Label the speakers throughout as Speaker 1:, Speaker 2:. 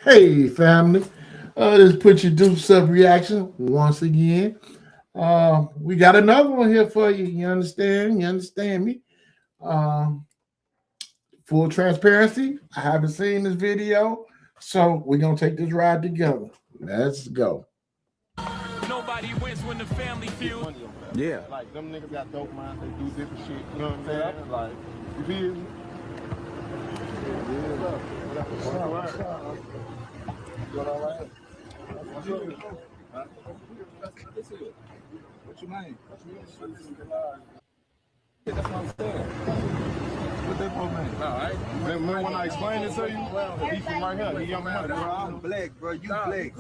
Speaker 1: Hey, family. This Put Your Dukes Up reaction once again. We got another one here for you. You understand? You understand me? Um, Full transparency. I haven't seen this video, so we're gonna take this ride together. Let's go.
Speaker 2: Nobody wins when the family feud.
Speaker 3: Yeah.
Speaker 4: Like them niggas got dope minds, they do different shit. You know what I'm saying? Like, you feel me?
Speaker 3: What you mean? That's what I'm saying. What they supposed to mean? No, I ain't.
Speaker 4: Remember when I explained it to you? He from right here. He young man,
Speaker 3: Bro,
Speaker 4: bro.
Speaker 3: I'm black, bro. You black.
Speaker 2: No, I ain't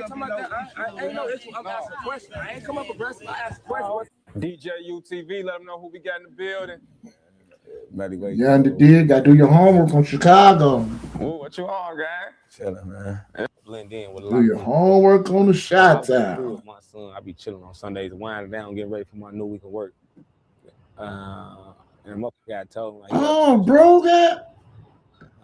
Speaker 2: talking about that. I ain't no issue. I'm asking a question. I ain't come up aggressive. I asked a question. DJ UTV, let them know who we got in the building.
Speaker 1: You understand? Gotta do your homework on Chicago.
Speaker 2: Whoa, what you on, guy?
Speaker 3: Chilling, man.
Speaker 2: Blend in with a
Speaker 1: Do
Speaker 2: lot
Speaker 1: your
Speaker 2: of
Speaker 1: homework on the shot town.
Speaker 2: my son. I be chilling on Sundays, winding down, getting ready for my new week of work. And the motherfucker guy told me, like,
Speaker 1: Oh, bro, that.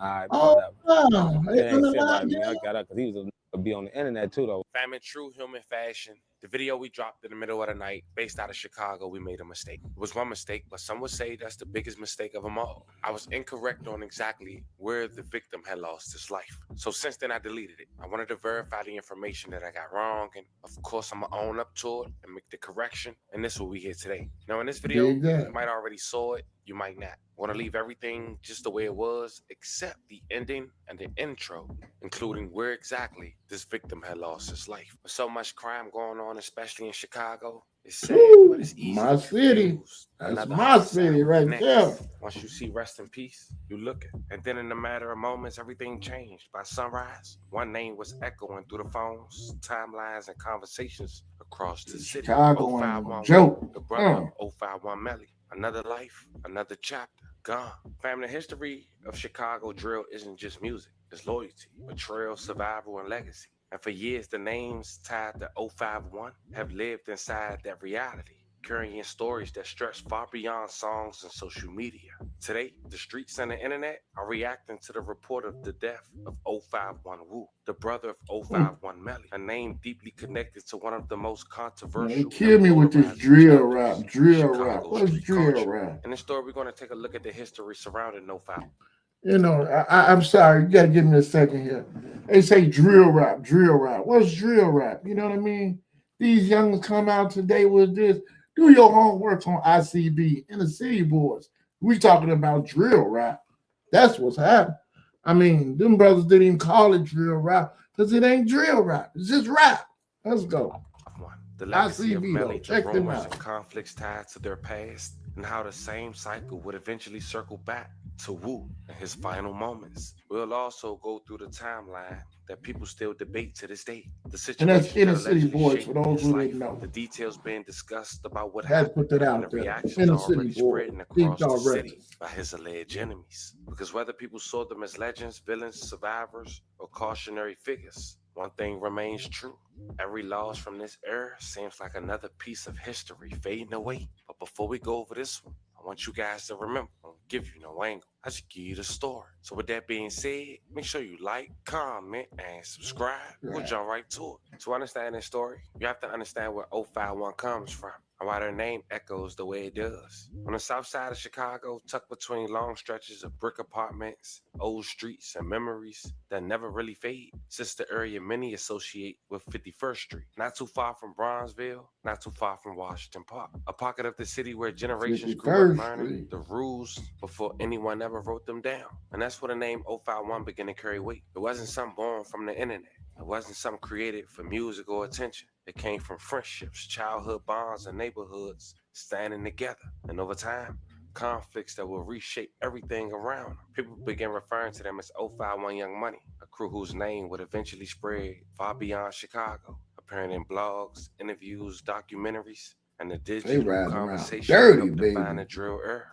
Speaker 2: all right,
Speaker 1: Oh,
Speaker 2: whatever.
Speaker 1: wow.
Speaker 2: It ain't fit
Speaker 1: Unalived,
Speaker 2: right me.
Speaker 1: yeah.
Speaker 2: I got up because he was a be on the internet too, though. Fam, in true human fashion, the video we dropped in the middle of the night, based out of Chicago, we made a mistake. It was one mistake, but some would say that's the biggest mistake of them all. I was incorrect on exactly where the victim had lost his life. So since then, I deleted it. I wanted to verify the information that I got wrong, and of course, I'm gonna own up to it and make the correction. And this is what we hear today. Now, in this video,
Speaker 1: Dig that.
Speaker 2: you might already saw it. You might not. I want to leave everything just the way it was, except the ending and the intro, including where exactly this victim had lost his life. With so much crime going on, especially in Chicago, it's sad,
Speaker 1: Woo,
Speaker 2: but it's easy
Speaker 1: my
Speaker 2: to
Speaker 1: city.
Speaker 2: confuse
Speaker 1: That's
Speaker 2: another
Speaker 1: my
Speaker 2: homicide
Speaker 1: city
Speaker 2: with the
Speaker 1: right
Speaker 2: next.
Speaker 1: there.
Speaker 2: Once you see rest in peace, you look at, and then in a matter of moments, everything changed. By sunrise, one name was echoing through the phones, timelines, and conversations across the city.
Speaker 1: Chicago ain't no
Speaker 2: 051,
Speaker 1: joke.
Speaker 2: the brother of 051 Melly. Another life, another chapter, gone. Family, the history of Chicago drill isn't just music. It's loyalty, betrayal, survival, and legacy. And for years, the names tied to 051 have lived inside that reality, carrying stories that stretch far beyond songs and social media. Today, the streets and the internet are reacting to the report of the death of 051 Wu, the brother of 051 Melly, a name deeply connected to one of the most
Speaker 1: Man,
Speaker 2: controversial
Speaker 1: kill me with this
Speaker 2: polarizing
Speaker 1: drill
Speaker 2: chapters
Speaker 1: rap. Drill
Speaker 2: in
Speaker 1: rap.
Speaker 2: Chicago
Speaker 1: What's
Speaker 2: street
Speaker 1: drill
Speaker 2: culture.
Speaker 1: rap?
Speaker 2: In this story, we're going to take a look at the history surrounding 051.
Speaker 1: You know, I'm sorry. You got to give me a second here. They say drill rap, drill rap. What's drill rap? You know what I mean? These youngins come out today with this. Do your homework on ICB and the city boards. We talking about drill rap. That's what's happening. I mean, them brothers didn't even call it drill rap because it ain't drill rap. It's just rap. Let's go.
Speaker 2: The legacy of
Speaker 1: ICB
Speaker 2: Melly,
Speaker 1: though.
Speaker 2: the
Speaker 1: Check them
Speaker 2: rumors
Speaker 1: out.
Speaker 2: and conflicts tied to their past, and how the same cycle would eventually circle back to Wu in his final moments. We'll also go through the timeline that people still debate to this day. The
Speaker 1: And that's
Speaker 2: situation
Speaker 1: inner
Speaker 2: that
Speaker 1: city
Speaker 2: allegedly
Speaker 1: boys
Speaker 2: shaped
Speaker 1: for those
Speaker 2: his
Speaker 1: who
Speaker 2: life,
Speaker 1: didn't know.
Speaker 2: the details being discussed about what
Speaker 1: Had to
Speaker 2: happened,
Speaker 1: put that
Speaker 2: and
Speaker 1: out
Speaker 2: the
Speaker 1: there.
Speaker 2: reactions
Speaker 1: Inner
Speaker 2: already
Speaker 1: city boy.
Speaker 2: spreading
Speaker 1: Deep
Speaker 2: across the
Speaker 1: dog
Speaker 2: city
Speaker 1: records.
Speaker 2: by his alleged enemies. Because whether people saw them as legends, villains, survivors, or cautionary figures, one thing remains true. Every loss from this era seems like another piece of history fading away. But before we go over this one, I want you guys to remember, I don't give you no angle. I just give you the story. So with that being said, make sure you like, comment, and subscribe. We'll jump right to it. To understand this story, you have to understand where 051 comes from and why their name echoes the way it does. On the south side of Chicago, tucked between long stretches of brick apartments, old streets, and memories that never really fade, sits the area many associate with 51st Street. Not too far from Bronzeville, not too far from Washington Park. A pocket of the city where generations grew up
Speaker 1: 51st
Speaker 2: learning
Speaker 1: Street.
Speaker 2: the rules before anyone ever wrote them down. And that's where the name 051 began to carry weight. It wasn't something born from the internet. It wasn't something created for music or attention. It came from friendships, childhood bonds, and neighborhoods standing together. And over time, conflicts that will reshape everything around them. People began referring to them as 051 Young Money, a crew whose name would eventually spread far beyond Chicago, appearing in blogs, interviews, documentaries, and the
Speaker 1: They
Speaker 2: digital
Speaker 1: riding around
Speaker 2: conversation that
Speaker 1: dirty,
Speaker 2: helped define
Speaker 1: baby.
Speaker 2: the drill era.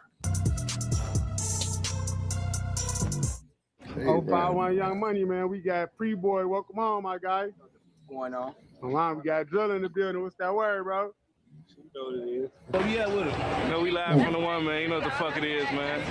Speaker 1: They
Speaker 4: 051
Speaker 1: riding
Speaker 4: Young
Speaker 1: around.
Speaker 4: Money, man. We got Pre-Boy. Welcome home, my guy.
Speaker 3: What's going on?
Speaker 4: We got Drill in the building. What's that word, bro?
Speaker 3: So we at with it.
Speaker 2: You know, we live from the one, man. You know what the fuck it is, man.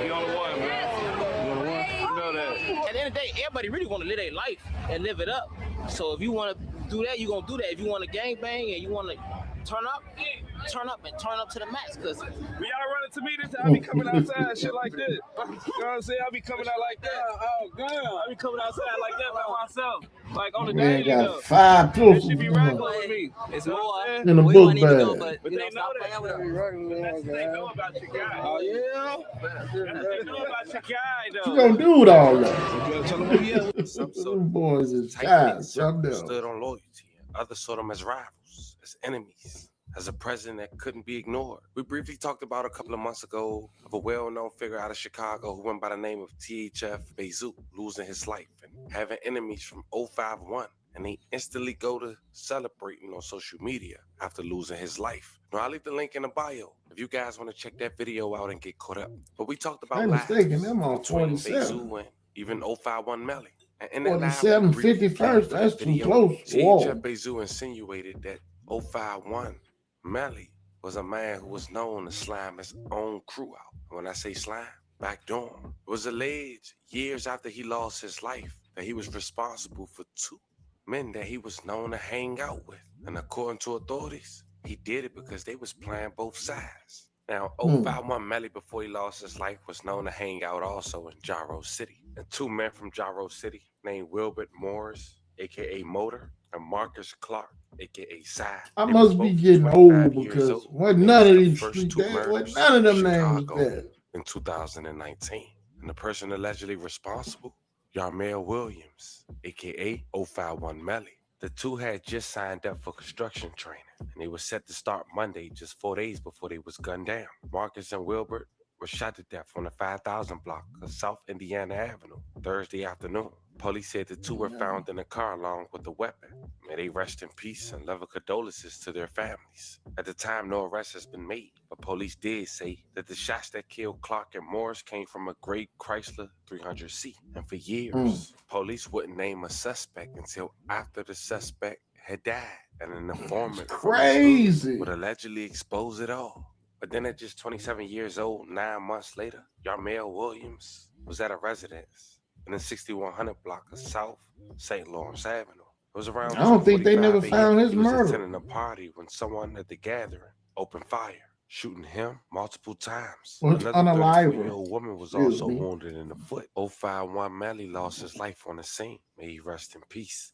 Speaker 2: We on the one, man.
Speaker 4: You want one?
Speaker 2: You know that.
Speaker 3: At the end
Speaker 5: end of the day, everybody really want to live their life and live it up. So if you want to do that, you gonna do that. If you want to gang bang and you want to turn up and turn up to the max. Cause
Speaker 3: when y'all run into me this time, I be coming outside shit like this. You know what I'm saying? I be coming out like that. Oh, God. I be coming outside like that by myself. Like on the
Speaker 1: Man
Speaker 3: daily
Speaker 1: got
Speaker 3: though.
Speaker 1: 5
Speaker 3: That
Speaker 1: pistols
Speaker 3: should be regular with me.
Speaker 5: it's
Speaker 3: You know
Speaker 5: more.
Speaker 3: what I'm
Speaker 1: in the
Speaker 5: We
Speaker 1: book
Speaker 5: want him to go,
Speaker 1: bag.
Speaker 5: but you know,
Speaker 3: they know
Speaker 5: stop
Speaker 3: that.
Speaker 5: playing with
Speaker 3: Be
Speaker 5: him.
Speaker 3: regular, that's what they know about your guy. Oh, yeah? That's what they know about your guy, though.
Speaker 1: What you gonna do with all that?
Speaker 3: You better tell them who he is.
Speaker 2: Some saw
Speaker 1: Them boys is
Speaker 2: tight-knit
Speaker 1: guys,
Speaker 2: circle
Speaker 1: something else.
Speaker 2: stood on loyalty, and others saw them as rivals, as enemies, as a president that couldn't be ignored. We briefly talked about a couple of months ago of a well-known figure out of Chicago who went by the name of THF Bezu losing his life and having enemies from 051, and they instantly go to celebrating on social media after losing his life. Now, I'll leave the link in the bio if you guys want to check that video out and get caught up. But we talked about
Speaker 1: I'm
Speaker 2: lives
Speaker 1: mistaken, them on
Speaker 2: between
Speaker 1: 47.
Speaker 2: Bezu and even 051 Melly. And in that live,
Speaker 1: 47,
Speaker 2: we briefly
Speaker 1: 51st,
Speaker 2: played for
Speaker 1: that's
Speaker 2: that
Speaker 1: too
Speaker 2: video.
Speaker 1: close. Whoa.
Speaker 2: THF Bezu insinuated that 051 Melly was a man who was known to slime his own crew out. When I say slime, backdoor him. It was alleged years after he lost his life that he was responsible for 2 men that he was known to hang out with. And according to authorities, he did it because they was playing both sides. Now, 051 Melly, before he lost his life, was known to hang out also in Gyro City. And 2 men from Gyro City named Wilbert Morris, a.k.a. Motor, and Marcus Clark, a.k.a. Side.
Speaker 1: I
Speaker 2: They
Speaker 1: must
Speaker 2: were
Speaker 1: be
Speaker 2: both
Speaker 1: getting
Speaker 2: 25
Speaker 1: old
Speaker 2: years
Speaker 1: because
Speaker 2: old.
Speaker 1: wasn't
Speaker 2: They
Speaker 1: none
Speaker 2: was
Speaker 1: of
Speaker 2: the
Speaker 1: these
Speaker 2: first
Speaker 1: street
Speaker 2: 2
Speaker 1: names, wasn't
Speaker 2: murders
Speaker 1: none of them
Speaker 2: in
Speaker 1: names
Speaker 2: Chicago
Speaker 1: there.
Speaker 2: in 2019. And the person allegedly responsible, Yarmel Williams, a.k.a. 051 Melly. The 2 had just signed up for construction training, and they were set to start Monday, just 4 days before they was gunned down. Marcus and Wilbert were shot to death on the 5000 block of South Indiana Avenue Thursday afternoon. Police said the 2 were found in a car along with the weapon. May they rest in peace and level condolences to their families. At the time, no arrest has been made, but police did say that the shots that killed Clark and Morris came from a gray Chrysler 300C. And for years, police wouldn't name a suspect until after the suspect had died, and an informant from his hood
Speaker 1: Crazy.
Speaker 2: would allegedly expose it all. But then at just 27 years old, 9 months later, Yarmel Williams was at a residence in the 6100 block of South St. Lawrence Avenue. It was around
Speaker 1: I don't think they
Speaker 2: 2:45
Speaker 1: never
Speaker 2: a.m.
Speaker 1: found his
Speaker 2: He was
Speaker 1: murderer.
Speaker 2: attending a party when someone at the gathering opened fire, shooting him multiple times.
Speaker 1: Well, it's
Speaker 2: Another
Speaker 1: Unalived.
Speaker 2: 34-year-old woman was
Speaker 1: Excuse
Speaker 2: also
Speaker 1: me.
Speaker 2: wounded in the foot. 051 Melly lost his life on the scene. May he rest in peace.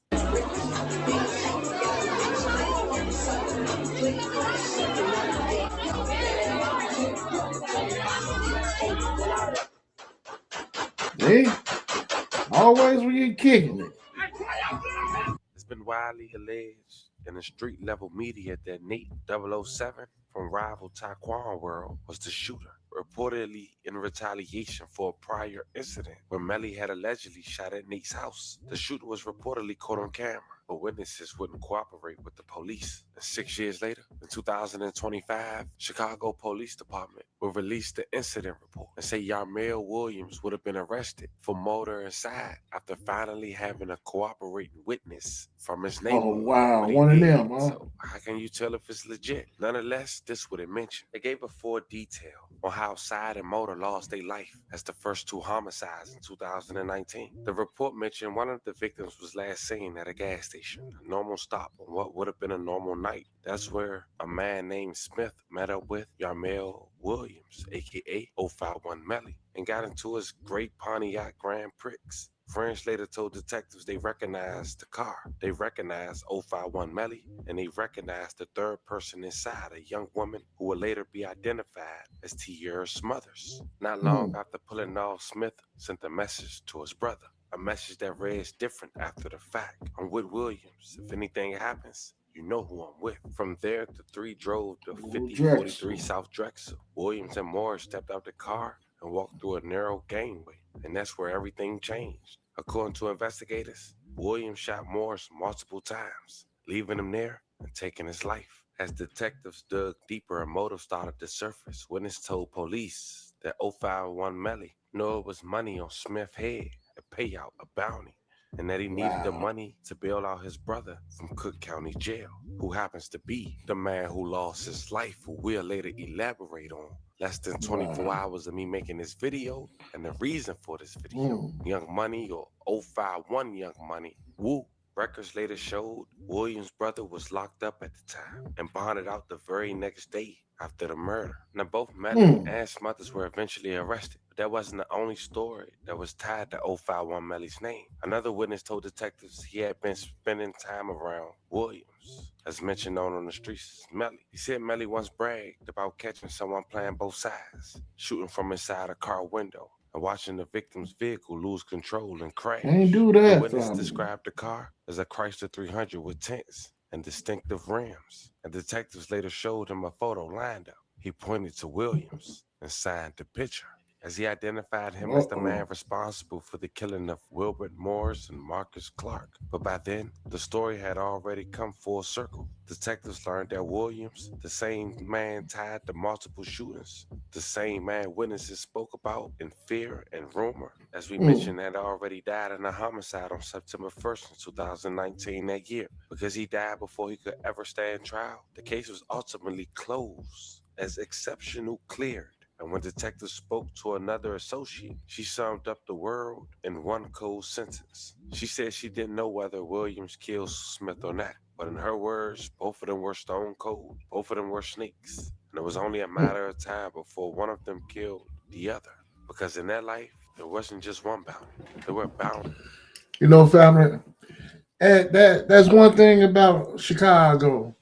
Speaker 1: See? Always when you're kicking it.
Speaker 2: It's been widely alleged in the street level media that Nate 007 from rival Taekwon World was the shooter, reportedly in retaliation for a prior incident where Melly had allegedly shot at Nate's house. The shooter was reportedly caught on camera, but witnesses wouldn't cooperate with the police. And 6 years later, in 2025, Chicago Police Department will release the incident report and say Yarmel Williams would have been arrested for murder inside after finally having a cooperating witness from his
Speaker 1: Oh,
Speaker 2: neighborhood.
Speaker 1: wow.
Speaker 2: But he
Speaker 1: One of
Speaker 2: did.
Speaker 1: them, huh?
Speaker 2: So how can you tell if it's legit? Nonetheless, this would have mentioned. They gave a full detail on how Side and Motor lost their life as the first 2 homicides in 2019. The report mentioned one of the victims was last seen at a gas station, a normal stop on what would have been a normal night. That's where a man named Smith met up with Yarmel Williams, aka 051 Melly, and got into his gray Pontiac Grand Prix. Friends later told detectives they recognized the car. They recognized 051 Melly, and they recognized the third person inside, a young woman who would later be identified as Tierra Smothers. Not long after pulling off, Smith sent a message to his brother, a message that reads different after the fact. I'm with Williams. If anything happens, you know who I'm with. From there, the 3 drove to 5043 South Drexel. Williams and Morris stepped out the car and walked through a narrow gangway, and that's where everything changed. According to investigators, Williams shot Morris multiple times, leaving him there and taking his life. As detectives dug deeper, a motive started to surface. Witnesses told police that 051 Melly knew it was money on Smith's head, a payout, a bounty. and that he needed the money to bail out his brother from Cook County Jail, who happens to be the man who lost his life, who we'll later elaborate on. Less than 24 hours of me making this video, and the reason for this video. Young Money, or 051 Young Money, woo. Records later showed Williams' brother was locked up at the time and bonded out the very next day after the murder. Now, both Melly and Smothers were eventually arrested, but that wasn't the only story that was tied to 051 Melly's name. Another witness told detectives he had been spending time around Williams, as mentioned on the streets as Melly. He said Melly once bragged about catching someone playing both sides, shooting from inside a car window and watching the victim's vehicle lose control and crash.
Speaker 1: Can't do that.
Speaker 2: The witness described the car as a Chrysler 300 with tints and distinctive rims, and detectives later showed him a photo lined up. He pointed to Williams and signed the picture, as he identified him as the man responsible for the killing of Wilbert Morris and Marcus Clark. But by then, the story had already come full circle. Detectives learned that Williams, the same man tied to multiple shootings, the same man witnesses spoke about in fear and rumor, as we mentioned, had already died in a homicide on September 1st, 2019 that year. Because he died before he could ever stand trial, the case was ultimately closed as exceptional cleared. And when detectives spoke to another associate, she summed up the world in one cold sentence. She said she didn't know whether Williams killed Smith or not, but in her words, both of them were stone cold. Both of them were snakes. And it was only a matter of time before one of them killed the other. Because in their life, there wasn't just one bounty. There were bounties.
Speaker 1: You know, family, that's one thing about Chicago.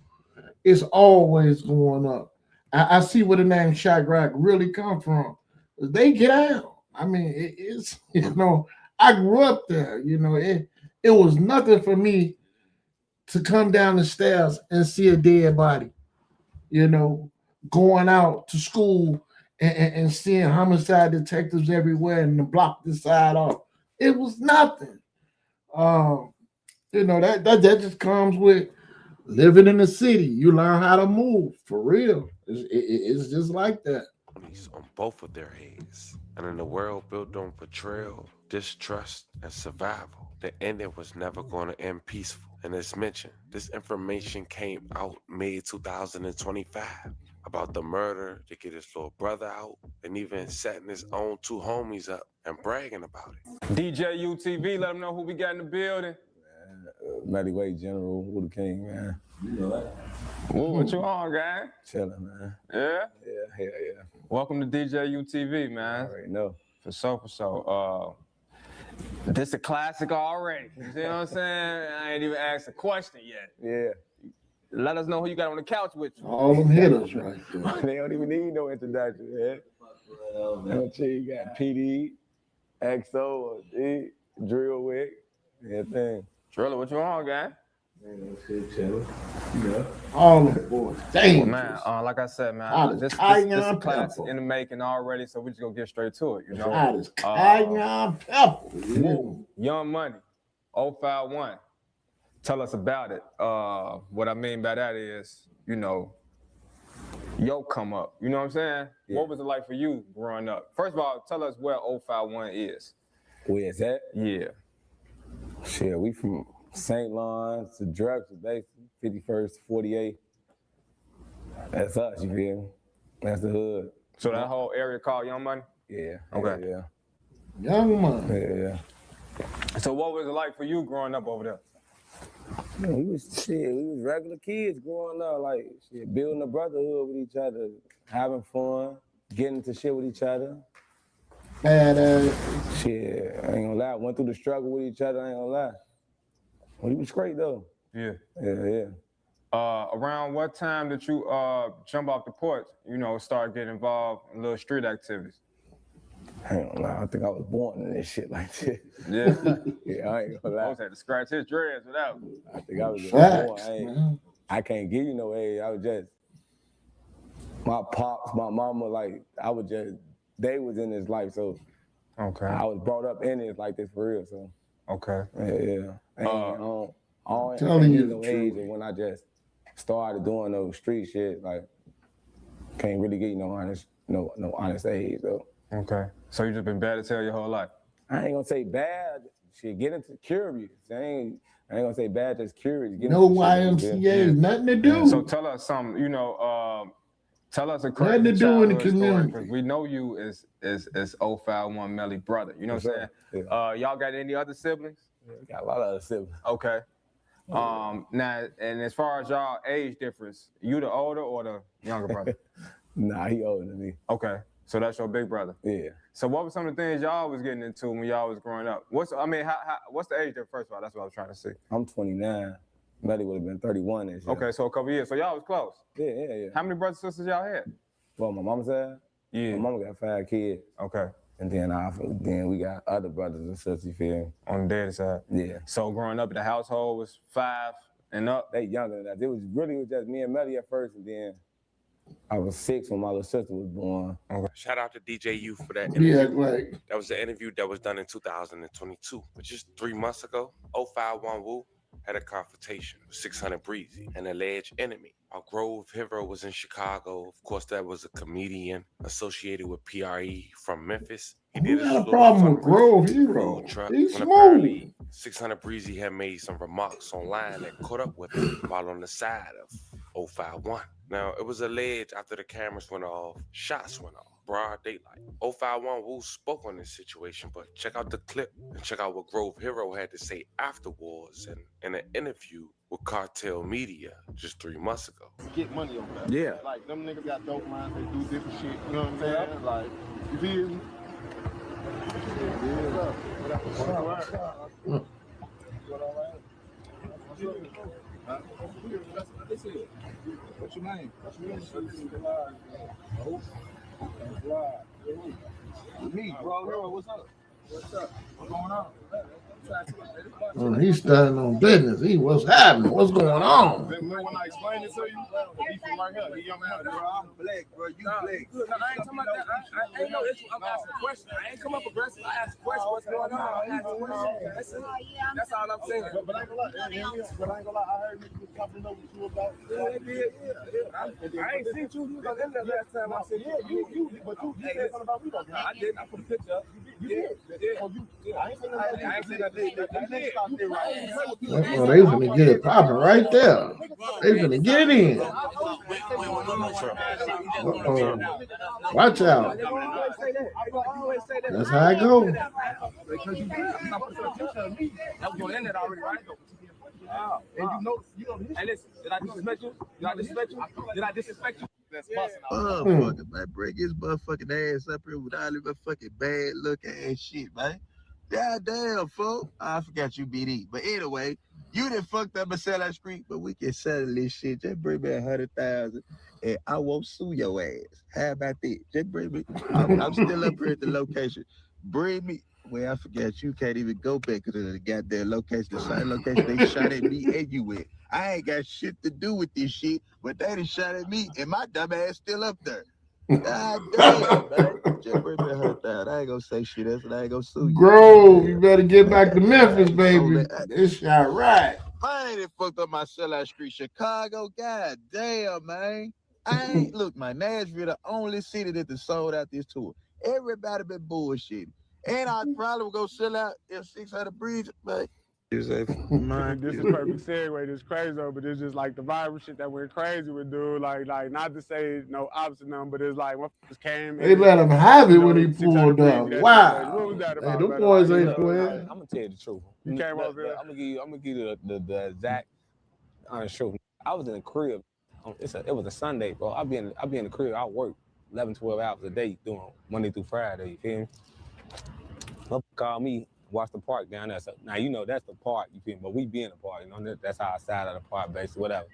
Speaker 1: It's always going up. I see where the name Chirac really come from. They get out. I mean, it's I grew up there. It was nothing for me to come down the stairs and see a dead body. Going out to school and seeing homicide detectives everywhere and the block this side off. It was nothing. That just comes with living in the city. You learn how to move for real. It's just like that.
Speaker 2: On both of their heads. And in a world built on betrayal, distrust, and survival, the ending was never going to end peaceful. And as mentioned, this information came out mid-2025 about the murder to get his little brother out, and even setting his own two homies up and bragging about it.
Speaker 3: DJ UTV, let them know who we got in the building.
Speaker 6: Lightweight General, Woo the King, man.
Speaker 3: You know that. Woo, what you on, guy?
Speaker 6: Chilling, man.
Speaker 3: Yeah?
Speaker 6: Yeah.
Speaker 3: Welcome to DJ UTV, man.
Speaker 6: I already know.
Speaker 3: For sure. This a classic already. You see what I'm saying? I ain't even asked a question yet.
Speaker 6: Yeah.
Speaker 3: Let us know who you got on the couch with you.
Speaker 1: All them hitters right there.
Speaker 6: They don't even need no introduction, man. You got PD, XO, Drill Wick, everything.
Speaker 3: Driller, what you on, guy?
Speaker 6: Man, shit chilling. Yeah.
Speaker 1: All them boys. Damn.
Speaker 3: Man, like I said, man, this class in the making already, so we just gonna get straight to it,
Speaker 1: That is cayenne pepper.
Speaker 3: Woo, Young Money, 051. Tell us about it. What I mean by that is, yo come up. You know what I'm saying? Yeah. What was it like for you growing up? First of all, tell us where 051 is.
Speaker 6: Where is that?
Speaker 3: Yeah.
Speaker 6: Shit, we from St. Lawrence to Drexel, basically, 51st, 48. That's us, you feel me? That's the hood.
Speaker 3: So that whole area called Young Money?
Speaker 6: Yeah.
Speaker 3: Okay.
Speaker 6: Yeah.
Speaker 1: Young Money.
Speaker 6: Yeah.
Speaker 3: So what was it like for you growing up over there?
Speaker 6: Man, we was regular kids growing up, like building a brotherhood with each other, having fun, getting into shit with each other. Shit, I ain't gonna lie. Went through the struggle with each other, I ain't gonna lie. Well, it was great though.
Speaker 3: Yeah.
Speaker 6: Yeah.
Speaker 3: Around what time did you jump off the porch, start getting involved in little street activities?
Speaker 6: I ain't gonna lie, I think I was born in this shit like this.
Speaker 3: Yeah.
Speaker 6: Yeah, I ain't gonna lie.
Speaker 3: I was had to scratch his dreads without.
Speaker 6: I think I was born. I can't give you no age. I was just, my pops, my mama, they was in this life, so
Speaker 3: okay.
Speaker 6: I was brought up in it like this for real, so.
Speaker 3: Okay.
Speaker 6: Yeah. I ain't
Speaker 1: telling you
Speaker 6: no age, and when I just started doing those street shit, like, can't really get no honest age, though.
Speaker 3: Okay. So you just been bad as hell your whole life?
Speaker 6: I ain't gonna say bad, shit, get into curious. I ain't gonna say bad, just curious. Get
Speaker 1: No
Speaker 6: into shit,
Speaker 1: YMCA, nothing to do.
Speaker 7: So tell us something, tell us a
Speaker 1: Nothing
Speaker 7: crazy
Speaker 1: to do in the
Speaker 7: childhood story,
Speaker 1: community.
Speaker 7: because we know you as 051 Melly brother. You know what I'm saying?
Speaker 6: Yeah.
Speaker 7: Y'all got any other siblings?
Speaker 6: Yeah, we got a lot of other siblings.
Speaker 7: Okay. Now, and as far as y'all age difference, you the older or the younger brother?
Speaker 6: Nah, he older than me.
Speaker 7: Okay. So that's your big brother.
Speaker 6: Yeah.
Speaker 7: So what were some of the things y'all was getting into when y'all was growing up? What's the age difference, first of all? That's what I was trying to see.
Speaker 6: I'm 29. Melly would have been 31 this year.
Speaker 7: Okay, so a couple years. So y'all was close.
Speaker 6: Yeah.
Speaker 7: How many brothers and sisters y'all had?
Speaker 6: Well, my mama said.
Speaker 7: Yeah.
Speaker 6: My mama got 5 kids.
Speaker 7: Okay.
Speaker 6: And then we got other brothers and sisters, you feel me?
Speaker 7: On the daddy side.
Speaker 6: Yeah.
Speaker 7: So growing up in the household was 5 and up?
Speaker 6: They younger than that. It was just me and Melly at first, and then I was 6 when my little sister was born.
Speaker 7: Okay.
Speaker 2: Shout out to DJ U for that
Speaker 1: Yeah,
Speaker 2: interview.
Speaker 1: right.
Speaker 2: That was the interview that was done in 2022. But just 3 months ago, 051 Woo had a confrontation with 600 Breezy, an alleged enemy. Our Grove hero was in Chicago. Of course, that was a comedian associated with PRE from Memphis.
Speaker 1: Who got a problem with Grove Hero? He's
Speaker 2: when
Speaker 1: smooth.
Speaker 2: apparently 600 Breezy had made some remarks online that caught up with him while on the side of 051. Now, it was alleged after the cameras went off, shots went off, broad daylight. 051 Woo spoke on this situation, but check out the clip and check out what Grove Hero had to say afterwards in an interview with Cartel Media just 3 months ago.
Speaker 4: Get money on that.
Speaker 7: Yeah.
Speaker 4: Like, them niggas got dope minds, they do different shit, you know what I'm saying? Like, you feel me?
Speaker 3: What's your name? Me, bro. Hero, what's up? What's up? What's going on?
Speaker 1: He's standing on business. What's happening? What's going on?
Speaker 4: Remember when I explained it to you? He from right here. He young man, bro. I'm black, bro. You black.
Speaker 3: No, I ain't talking about that. I ain't no issue. I'm asking a question. I ain't come up aggressive. I asked a question. What's going on? I asked a question. That's it. That's all I'm saying.
Speaker 4: But I ain't gonna lie. I heard niggas was talking over you about.
Speaker 3: Yeah. I ain't seen you. You was in there last time. I said,
Speaker 4: But you said something about me, though.
Speaker 3: I did. I put a picture up.
Speaker 4: You did. Oh, you. I ain't saying nothing.
Speaker 3: I ain't saying that.
Speaker 1: Oh, they finna get it popping right there. They finna get it in. Watch out. That's how it goes.
Speaker 3: Because you did. I put a picture of me. That was going in there already, right? And you know. Hey, listen. Did I disrespect you? Did I disrespect you?
Speaker 8: Motherfucker, man, bring his motherfucking ass up here with all of that fucking bad look ass shit, man. God damn, folks. I forgot you BD. But anyway, you done fucked up and sell that street, but we can settle this shit. Just bring me 100,000 and I won't sue your ass. How about that? Just bring me. I'm still up here at the location. Bring me. Well, I forgot you can't even go back to the goddamn location, the same location they shot at me and you with. I ain't got shit to do with this shit, but they done shot at me and my dumb ass still up there. God damn, man. Just bring me 100,000. I ain't gonna say shit else and I ain't gonna sue you.
Speaker 1: Grove, you better get back to Memphis, baby. This shot right.
Speaker 8: I ain't fucked up my sellout street, Chicago. God damn, man. I ain't look, man. Nashville, the only city that sold out this tour. Everybody been bullshitting. And I probably would go sell out if 600 Breeze, but
Speaker 4: This is perfect segue. This crazy though, but it's just like the viral shit that went crazy with dude. Like not to say no opposite number, but it's like what came.
Speaker 1: They let him have it when he pulled up. Wow.
Speaker 4: What was that about?
Speaker 1: Hey, them boys ain't playing.
Speaker 6: I'm gonna tell you the truth.
Speaker 4: You came over here.
Speaker 6: I'm gonna give you the exact honest truth. I was in the crib. It was a Sunday, bro. I be in the crib. I work 11, 12 hours a day doing Monday through Friday. You feel me? Motherfucker called me. Watch the park down there. So, now, you know, that's the park, you feel me? But we be in the park, you know, that's our side of the park, basically, whatever.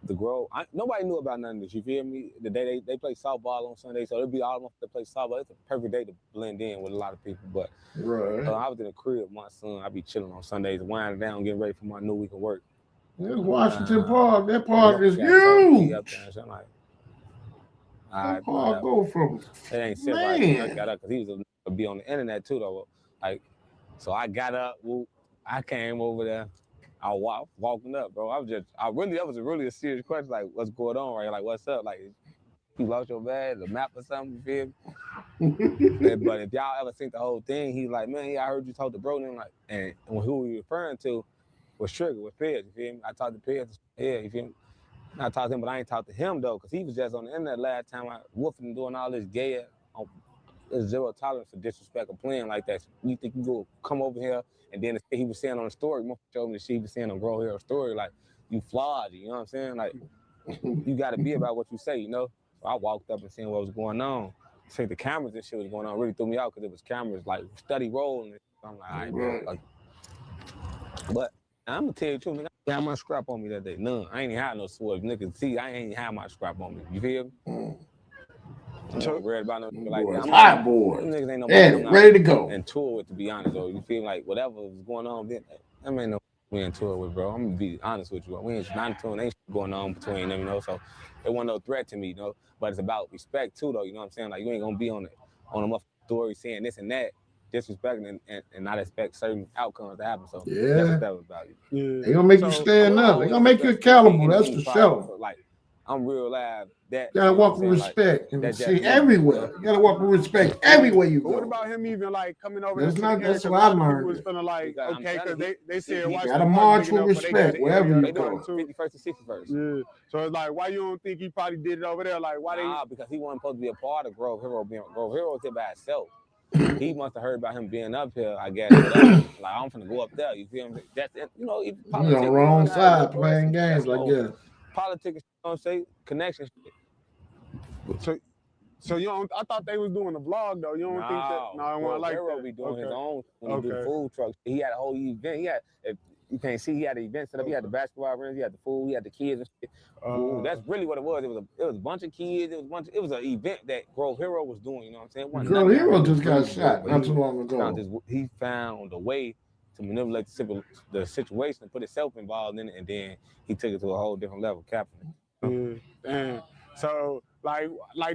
Speaker 6: The Grove, nobody knew about none of this, you feel me? The day they play softball on Sunday, so it'll be all of them that play softball. It's a perfect day to blend in with a lot of people, but
Speaker 1: right.
Speaker 6: I was in the crib with my son. I be chilling on Sundays, winding down, getting ready for my new week of work.
Speaker 1: It's Washington Park. That park is huge.
Speaker 6: So I'm like,
Speaker 1: that park go from,
Speaker 6: it ain't sit right. I got up because he was to be on the internet too, though. Like, so I got up, I came over there. I walking up, bro. That was a really serious question. Like, what's going on right here? Like, what's up? Like, you lost your bag, the map or something, you feel me? But if y'all ever seen the whole thing, he's like, man, I heard you talk to bro, and like, and who he referring to was Trigger, with Pez, you feel me? I talked to Pez, yeah, you feel me? I talked to him, but I ain't talked to him though, because he was just on the internet last time I woofing and doing all this gay. There's zero tolerance for disrespect or playing like that. You think you go come over here and then he was saying on the story, showed me the shit he was saying on Grow Hero story, like you flawed, you know what I'm saying? Like you got to be about what you say, you know. So I walked up and seen what was going on. See the cameras and shit was going on. Really threw me out because it was cameras like steady rolling. I'm like, all right, man. Like, but I'm gonna tell you the truth, nigga. I ain't had my scrap on me that day. None. I ain't even had no sword. Niggas see, I ain't had my scrap on me. You feel me? So read about no like that.
Speaker 1: Hot boys.
Speaker 6: Niggas ain't nobody I'm
Speaker 1: ready to go.
Speaker 6: And tour with, to be honest, though. You feel like whatever was going on, then I ain't no we in tour with, bro. I'm gonna be honest with you. We ain't not touring, ain't going on between them, you know. So it wasn't no threat to me, you know. But it's about respect too, though. You know what I'm saying? Like you ain't gonna be on a motherfucking story saying this and that, disrespecting and not expect certain outcomes to happen. So that's what that was about.
Speaker 1: Yeah. They gonna make you stand up. They gonna make you accountable. That's for sure.
Speaker 6: Like I'm real live. That
Speaker 1: you gotta walk with respect and see everywhere. You gotta walk with respect everywhere you go.
Speaker 4: What about him even like coming over?
Speaker 1: That's what I learned.
Speaker 4: Was feeling like okay, because they said
Speaker 1: you gotta march with respect wherever you go.
Speaker 6: 51st and 61st.
Speaker 4: Yeah. So it's like, why you don't think he probably did it over there? Like, why
Speaker 6: because he wasn't supposed to be a part of Grove Hero. Grove Hero was here by itself. He must have heard about him being up here, I guess. Like, I'm finna go up there. You feel me? That's it. You know,
Speaker 1: you're on the wrong side playing games like that.
Speaker 6: Politics, you know what I'm saying? Connection shit.
Speaker 4: So you don't? I thought they was doing a vlog though. You don't think that? No, I want like
Speaker 6: that. Be doing his own when he do the food trucks. He had a whole event. He had, if you can't see, he had an event set up. He had the basketball rims. He had the food. He had the kids and shit. That's really what it was. It was a bunch of kids. It was an event that Grove Hero was doing. You know what I'm saying?
Speaker 1: Grove Hero just got shot not too long ago.
Speaker 6: He found a way to manipulate the situation and put himself involved in it, and then he took it to a whole different level, capping
Speaker 4: it. So, like,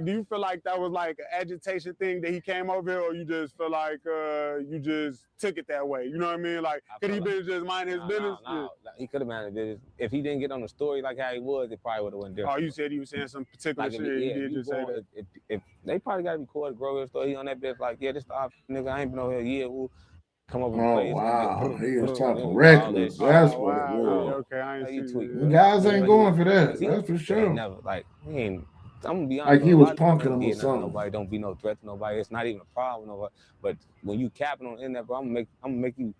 Speaker 4: do you feel like that was like an agitation thing that he came over here, or you just feel like you just took it that way? You know what I mean? Like, could he been just mind his business?
Speaker 6: No. He could have minded business. If he didn't get on the story like how he was, it probably would have went different.
Speaker 4: Oh, you said he was saying some particular shit. He did just say that.
Speaker 6: If they probably got to record a Grove Hero story, he on that bitch like, yeah, this the option, nigga. I ain't been over here a year. We'll come over and play.
Speaker 1: Oh, wow. He was talking reckless. That's what it was.
Speaker 4: Okay, I ain't see
Speaker 1: the guys ain't going for that. That's for sure.
Speaker 6: Never, like, he ain't. I'm gonna be honest.
Speaker 1: Like he was punking him or something.
Speaker 6: Nobody don't be no threat to nobody. It's not even a problem. Nobody. But when you capping on the internet, bro, I'm gonna make you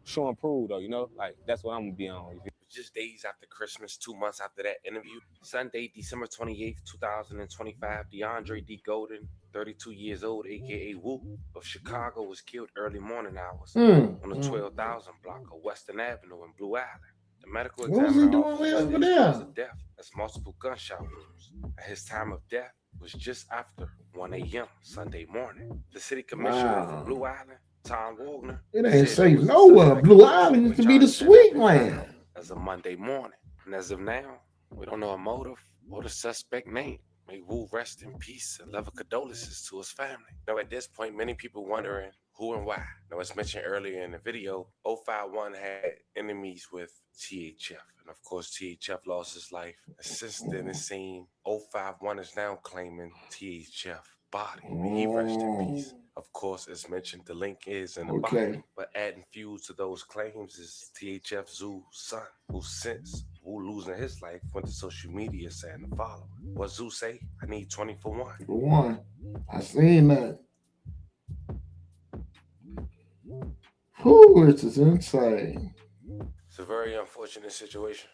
Speaker 6: show and prove though. You know, like that's what I'm gonna be on.
Speaker 2: Just days after Christmas, 2 months after that interview, Sunday, December 28th, 2025, DeAndre D. Golden, 32 years old, aka Woo, of Chicago, was killed early morning hours on the 12,000 block of Western Avenue in Blue Island. The medical examiner offered cause of death as multiple gunshot wounds. At his time of death was just after 1 a.m. Sunday morning. The city commissioner for Blue Island, Tom Wagner,
Speaker 1: it ain't safe nowhere. Blue Island used to be the sweet land.
Speaker 2: As of Monday morning, and as of now, we don't know a motive or the suspect name. May Wu rest in peace and love condolences to his family. Now, at this point, many people wondering who and why. Now, as mentioned earlier in the video, 051 had enemies with THF. And of course, THF lost his life. And since then, it seemed 051 is now claiming THF body. May he rest in peace. Of course, as mentioned, the link is in the bottom. But adding fuel to those claims is THF Zoo's son, who since Wu losing his life went to social media saying the following. What Zoo say? I need 20 for one.
Speaker 1: For one. I seen that. Whew, this is insane.
Speaker 2: It's a very unfortunate situation.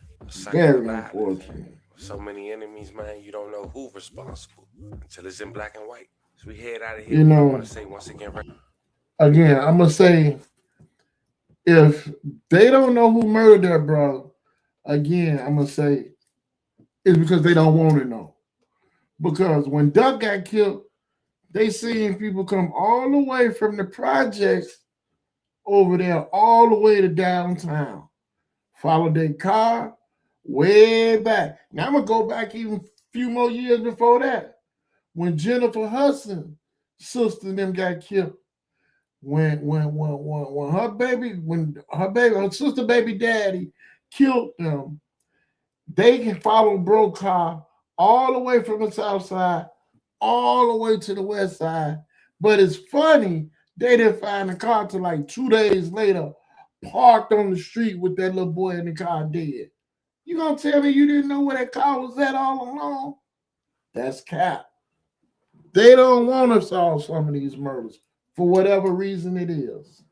Speaker 1: Very unfortunate.
Speaker 2: So many enemies, man, you don't know who's responsible until it's in black and white. So we head out of here. I want to say once again,
Speaker 1: I'm going to say, if they don't know who murdered that, bro, again, I'm going to say, it's because they don't want to know. Because when Duck got killed, they seen people come all the way from the projects over there, all the way to downtown. Follow their car way back. Now I'm going to go back even a few more years before that. When Jennifer Hudson's sister and them got killed, when her sister baby daddy killed them, they can follow bro car all the way from the south side all the way to the west side. But it's funny, they didn't find the car till like 2 days later, parked on the street with that little boy in the car dead. You gonna tell me you didn't know where that car was at all along? That's cap. They don't want to solve some of these murders for whatever reason it is.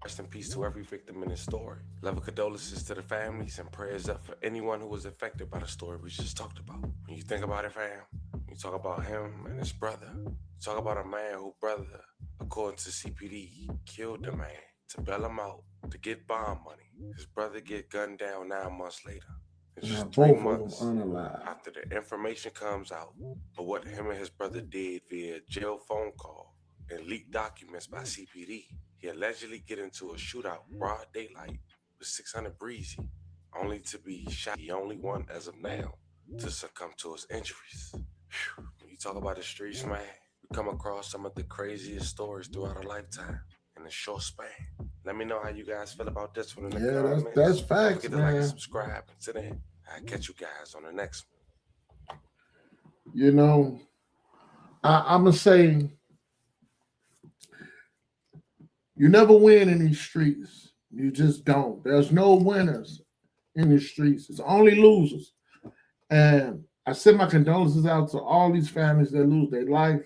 Speaker 2: Rest in peace to every victim in this story. Love and condolences to the families and prayers up for anyone who was affected by the story we just talked about. When you think about it, fam, you talk about him and his brother. You talk about a man whose brother, according to CPD, killed the man to bail him out to get bond money. His brother get gunned down 9 months later. It's just
Speaker 1: Now,
Speaker 2: 3
Speaker 1: both of
Speaker 2: months
Speaker 1: them unalive.
Speaker 2: after the information comes out of what him and his brother did via jail phone call and leaked documents by CPD. He allegedly get into a shootout broad daylight with 600 Breezy, only to be shot. The only one as of now to succumb to his injuries. Whew. When you talk about the streets, man, we come across some of the craziest stories throughout a lifetime in a short span. Let me know how you guys feel about this one in the comments.
Speaker 1: That's
Speaker 2: Don't
Speaker 1: facts,
Speaker 2: forget to like and
Speaker 1: man.
Speaker 2: subscribe. Until then, I'll catch you guys on the next one.
Speaker 1: You know, I'm gonna say you never win in these streets. You just don't. There's no winners in the streets. It's only losers. And I send my condolences out to all these families that lose their life.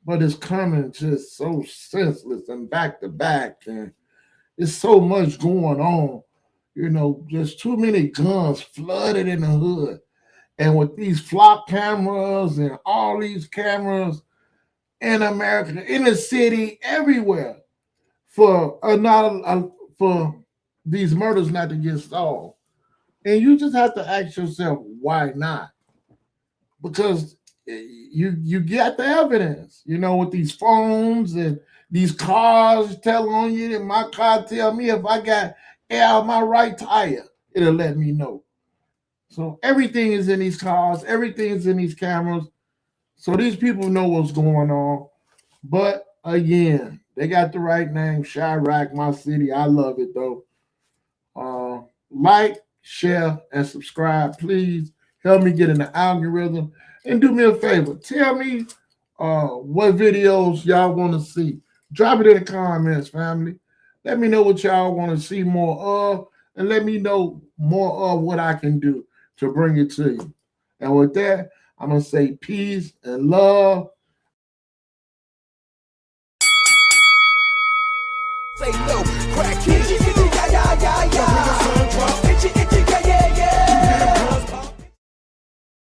Speaker 1: But it's coming just so senseless and back to back. And it's so much going on. You know, there's too many guns flooded in the hood. And with these flop cameras and all these cameras in America, in the city, everywhere, for these murders not to get solved. And you just have to ask yourself, why not? Because you get the evidence, you know, with these phones and these cars tell on you. And my car tell me if I got air on my right tire, it'll let me know. So everything is in these cars, everything is in these cameras. So these people know what's going on. But again, they got the right name, Chirac, my city. I love it though. Like, share, and subscribe. Please help me get in the algorithm. And do me a favor. Tell me what videos y'all want to see. Drop it in the comments, family. Let me know what y'all want to see more of. And let me know more of what I can do to bring it to you. And with that, I'm going to say peace and love.
Speaker 9: Say no, crack kids, yeah, yeah, yeah, yeah.